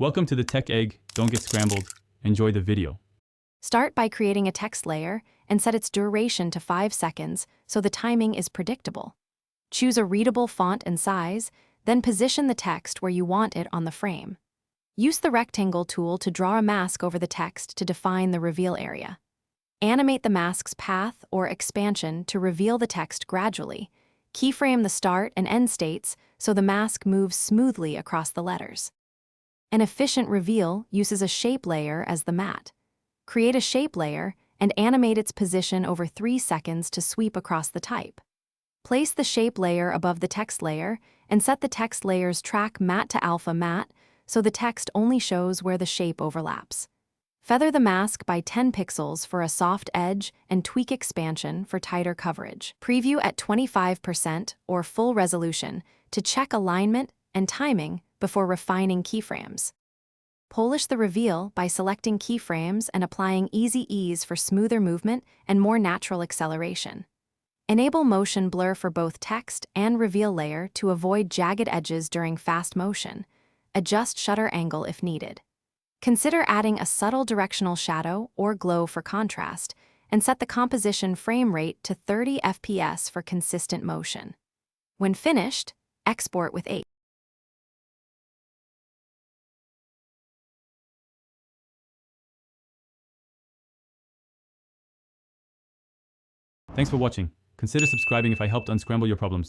Welcome to the Tech Egg. Don't get scrambled. Enjoy the video. Start by creating a text layer and set its duration to 5 seconds so the timing is predictable. Choose a readable font and size, then position the text where you want it on the frame. Use the rectangle tool to draw a mask over the text to define the reveal area. Animate the mask's path or expansion to reveal the text gradually. Keyframe the start and end states so the mask moves smoothly across the letters. An efficient reveal uses a shape layer as the mat. Create a shape layer and animate its position over 3 seconds to sweep across the type. Place the shape layer above the text layer and set the text layer's track matte to alpha matte so the text only shows where the shape overlaps. Feather the mask by 10 pixels for a soft edge and tweak expansion for tighter coverage. Preview at 25% or full resolution to check alignment and timing before refining keyframes. Polish the reveal by selecting keyframes and applying easy ease for smoother movement and more natural acceleration. Enable motion blur for both text and reveal layer to avoid jagged edges during fast motion. Adjust shutter angle if needed. Consider adding a subtle directional shadow or glow for contrast, and set the composition frame rate to 30 FPS for consistent motion. When finished, export with 8. Thanks for watching. Consider subscribing if I helped unscramble your problems.